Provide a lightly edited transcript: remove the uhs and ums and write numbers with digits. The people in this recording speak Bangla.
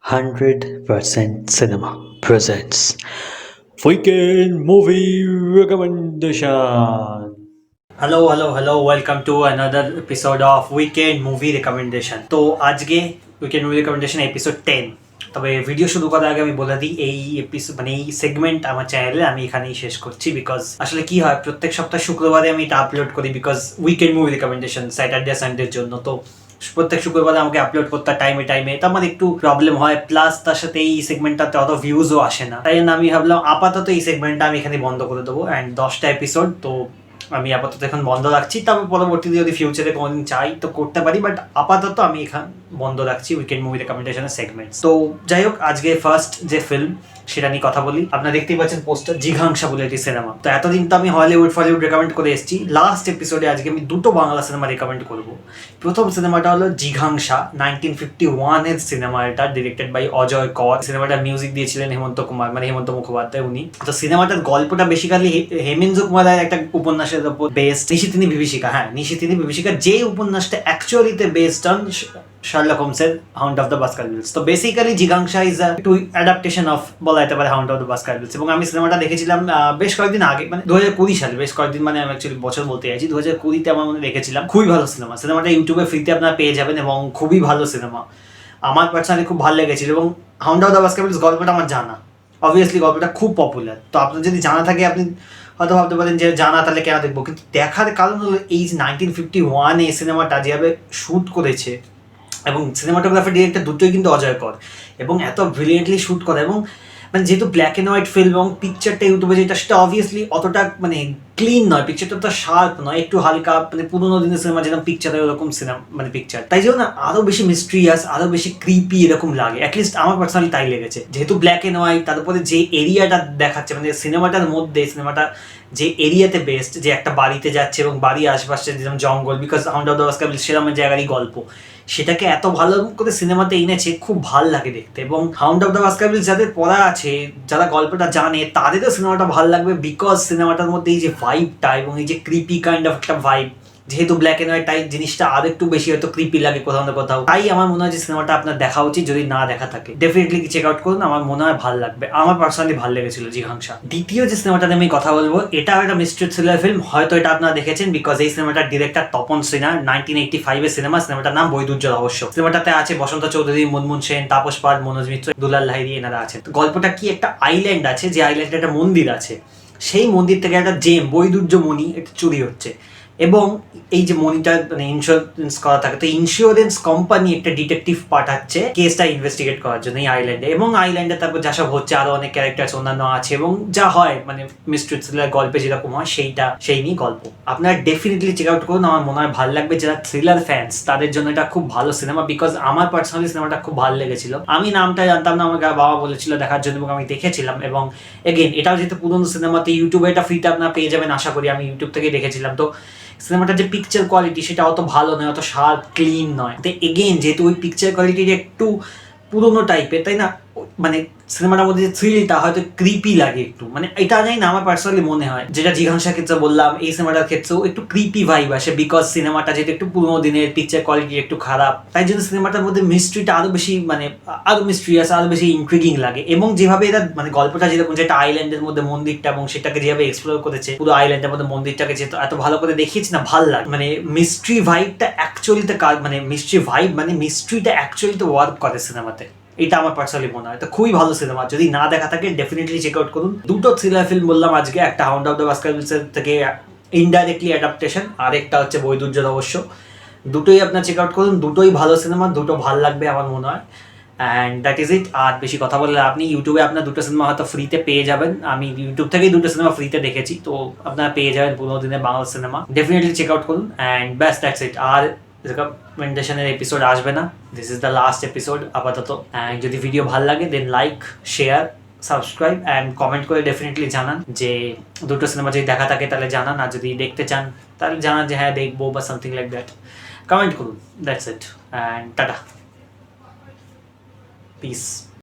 100% Cinema presents Weekend Movie Recommendation. Hello. Welcome to another episode of Weekend Movie Recommendation. তো আজকে Weekend Movie Recommendation এপিসোড 10। তবে ভিডিও শুরু করার আগে আমি বলে দিই এই এপিসোড মানে এই সেগমেন্ট আমার চ্যানেলে আমি এখানেই শেষ করছি, বিকজ আসলে কি হয় প্রত্যেক সপ্তাহ শুক্রবারে আমি এটা আপলোড করি, because weekend movie recommendation Saturday সানডের জন্য। তো প্রত্যেক শুক্রবারে আমাকে আপলোড করতে টাইমে তো আমার একটু প্রবলেম হয়, প্লাস তার সাথে এই সেগমেন্টটাতে অত ভিউজও আসে না। তাই জন্য আমি ভাবলাম আপাতত এই সেগমেন্টটা আমি এখানে বন্ধ করে দেবো। অ্যান্ড 10টা এপিসোড তো আমি আপাতত এখন বন্ধ রাখছি, তবে পরবর্তীতে যদি ফিউচারে কোনোদিন চাই তো করতে পারি, বাট আপাতত আমি এখানে বন্ধ রাখছি উইকেন্ড মুভি রেকমেন্ডেশনের সেগমেন্ট। তো যাই হোক, আজকে ফার্স্ট যে ফিল্ম সেটা নিয়ে কথা বলি। আপনারা দেখতেই পাচ্ছেন পোস্টার, জিঘাংসা বলে একটি সিনেমা। তো এতদিন তো আমি হলিউড রেকমেন্ড করে এসেছি, লাস্ট এপিসোডে আজকে আমি দুটো বাংলা সিনেমা রেকমেন্ড করবো। প্রথম সিনেমাটা হলো জিঘাংসা, 1951 এর সিনেমা। এটা ডিরেক্টেড বাই অজয় কর। সিনেমাটার মিউজিক দিয়েছিলেন হেমন্ত মুখোপাধ্যায় উনি। তো সিনেমাটার গল্পটা বেসিক্যালি হেমেন্দ্র কুমারের একটা উপন্যাসের উপর বেসড। নিশিথিনী বিভীষিকা যে উপন্যাসটা অ্যাকচুয়ালিতে বেসড অন শার্লক হোমসের হাউন্ড অফ দ্য বাস্কারভিলস। তো বেসিক্যালি জিঘাংসা ইজ একটু অ্যাডাপ্টেশন অফ বলা যেতে পারে হাউন্ড অফ দ্য বাস্কারভিলস। এবং আমি সিনেমাটা দেখেছিলাম বেশ কয়েকদিন আগে, মানে 2020 সালে, বেশ কয়েকদিন মানে আমি অ্যাকচুয়ালি বছর বলতে চাইছি, 2020-তে আমার মনে দেখেছিলাম। খুবই ভালো সিনেমাটা ইউটিউবে ফ্রিতে আপনারা পেয়ে যাবেন এবং খুবই ভালো সিনেমা। আমার পার্সোনালি খুব ভালো লেগেছিল। এবং হাউন্ড অফ দ্য বাস্কারভিলস গল্পটা আমার জানা, অবভিয়াসলি গল্পটা খুব পপুলার। তো আপনার যদি জানা থাকে আপনি হয়তো ভাবতে পারেন যে জানা তাহলে কেন দেখবো, কিন্তু দেখার কারণ হলো এই 1951 এই সিনেমাটা যেভাবে শ্যুট করেছে, এবং সিনেমাটোগ্রাফি ডিরেক্টর দুটোই কিন্তু অজয় কর, এবং এত ব্রিলিয়েন্টলি শ্যুট করে। এবং মানে যেহেতু ব্ল্যাক অ্যান্ড হোয়াইট ফিল্ম এবং পিকচারটা ইউটিউবে যেটা সেটা অবভিয়াসলি অতটা মানে ক্লিন নয়, পিকচারটা তো শার্প নয়, একটু হালকা মানে পুরোনো দিনের সিনেমা যেরকম পিকচার হয় ওরকম সিনেমা মানে পিকচার। তাই জন্য আরো বেশি মিস্ট্রিয়াস, আরো বেশি ক্রিপি এরকম লাগে। অ্যাটলিস্ট আমার পার্সোনালি তাই লেগেছে। যেহেতু ব্ল্যাক অ্যান্ড হোয়াইট, তারপরে যে এরিয়াটা দেখাচ্ছে মানে সিনেমাটার মধ্যে, সিনেমাটা যে এরিয়াতে বেস্ট, যে একটা বাড়িতে যাচ্ছে এবং বাড়ির আশপাশে যেরকম জঙ্গল, বিকজ হাউন্ড অফ দ্য বাস্কারভিলস সেরকম জায়গারই গল্প, সেটাকে এত ভালো করে সিনেমাতে এনেছে, খুব ভাল লাগে দেখতে। এবং হাউন্ড অফ দ্য বাস্কারভিলস যাদের পড়া আছে, যারা গল্পটা জানে, তাদেরও সিনেমাটা ভালো লাগবে, বিকজ সিনেমাটার মধ্যে এই যে ভাইবটা এবং এই যে ক্রিপি কাইন্ড অফ একটা ভাইব, যেহেতু ব্ল্যাক অ্যান্ড হোয়াইট টাইপ জিনিসটা আর একটু বেশি হয়তো ক্রিপি লাগে কোথাও না কোথাও। তাই আমার মনে হয় যে সিনেমাটা আপনার দেখা উচিত, যদি না দেখা থাকে ডেফিনেটলি চেক আউট করুন, আমার মনে হয় ভালো লাগবে। আমার পার্সোনালি ভালো লেগেছিল জিঘাংসা। দ্বিতীয় যে সিনেমাটাতে আমি কথা বলবো, এটাও একটা মিস্ট্রি থ্রিলার ফিল্ম, হয়তো এটা আপনারা দেখেছেন, বিকজ এই সিনেমাটার ডিরেক্টর তপন সিনহা, 1985 এর সিনেমাটার নাম বৈদুর্য রহস্য। সিনেমাটাতে আছে বসন্ত চৌধুরী, মুনমুন সেন, তাপস পাল, মনোজ মিত্র, দুলাল লাহিড়ী, এনারা আছেন। গল্পটা কি, একটা আইল্যান্ড আছে, যে আইল্যান্ডে একটা মন্দির আছে, সেই মন্দির থেকে একটা জেম, বৈদুর্য মণি, একটা চুরি হচ্ছে। এবং এই যে মনিটা মানে ইন্স্যুরেন্স করা থাকে, তো ইন্স্যুরেন্স কোম্পানি একটা ডিটেকটিভ পাঠাচ্ছে কেসটা ইনভেস্টিগেট করার জন্য এই আইল্যান্ডে। এবং আইল্যান্ডে তারপর যা সব হচ্ছে, আরো অনেক ক্যারেক্টার অন্যান্য আছে, এবং যা হয় মানে মিস্ট্রি থ্রিলার গল্পে যেরকম হয় সেই নিয়ে গল্প। আপনারা ডেফিনেটলি চেক আউট করুন, আমার মনে হয় ভালো লাগবে। যারা থ্রিলার ফ্যান্স তাদের জন্য এটা খুব ভালো সিনেমা, বিকজ আমার পার্সোনালি সিনেমাটা খুব ভালো লেগেছিল। আমি নামটা জানতাম না, আমার বাবা বলেছিল দেখার জন্য এবং আমি দেখেছিলাম। এবং এগেন এটাও যেহেতু পুরোনো সিনেমাতে ইউটিউবে এটা ফ্রিতে আপনারা পেয়ে যাবেন আশা করি, আমি ইউটিউব থেকে দেখেছিলাম। তো সিনেমাটার যে পিকচার কোয়ালিটি সেটা অত ভালো নয়, অত শার্প ক্লিন নয়। তো এগেন যেহেতু ওই পিকচার কোয়ালিটির একটু পুরোনো টাইপের, তাই না, মানে সিনেমাটার মধ্যে যে থ্রিলটা হয়তো ক্রিপি লাগে একটু, মানে এটা জানি না, আমার পার্সোনালি মনে হয়, যেটা জিঘাংসার ক্ষেত্রে বললাম, এই সিনেমাটার ক্ষেত্রেও একটু ক্রিপি ভাইব আসে, বিকজ সিনেমাটা যেহেতু একটু পুরোনো দিনের, পিকচার কোয়ালিটি একটু খারাপ, তাই জন্য সিনেমাটার মধ্যে মিস্ট্রিটা আরো বেশি মানে আরো মিস্ট্রিয়াস, আরো বেশি ইন্ট্রিগিং লাগে। এবং যেভাবে এরা মানে গল্পটা যেরকম, যেটা আইল্যান্ডের মধ্যে মন্দিরটা এবং সেটাকে যেভাবে এক্সপ্লোর করেছে, পুরো আইল্যান্ডের মধ্যে মন্দিরটাকে যেহেতু এত ভালো করে দেখিয়েছে না, ভাল লাগে। মানে মিস্ট্রি ভাইবটা অ্যাকচুয়ালিতে মানে মিস্ট্রিটা অ্যাকচুয়ালিতে ওয়ার্ক করে সিনেমাতে, এটা আমার পার্সোনালি মনে হয়। তো খুবই ভালো সিনেমা, যদি না দেখা থাকে ডেফিনেটলি চেক আউট করুন। দুটো থ্রিলার ফিল্ম বললাম আজকে, একটা হাউন্ড অফ দ্য বাস্কারভিলস থেকে ইনডাইরেক্টলি অ্যাডাপ্টেশন, আর একটা হচ্ছে বৈদুর্য রহস্য। দুটোই আপনার চেক আউট করুন, দুটোই ভালো সিনেমা, দুটো ভালো লাগবে আমার মনে হয়। And that is it. আর বেশি কথা বললে আপনি ইউটিউবে আপনার দুটো সিনেমা হয়তো ফ্রিতে পেয়ে যাবেন, আমি ইউটিউব থেকেই দুটো সিনেমা ফ্রিতে দেখেছি, তো আপনারা পেয়ে যাবেন পুরোনো দিনের Bangla cinema, definitely check out করুন। অ্যান্ড ব্যাস দ্যাটস ইট। আর রেকমেন্ডেশনের এপিসোড আসবে না, this is the last episode আপাতত। অ্যান্ড যদি ভিডিও ভালো লাগে then like, share, subscribe and comment করে ডেফিনেটলি জানান যে দুটো সিনেমা যদি দেখা থাকে তাহলে জানান, আর যদি দেখতে চান তাহলে জানান যে হ্যাঁ দেখবো বা সামথিং লাইক দ্যাট, কমেন্ট করুন। That's it and tata, piece.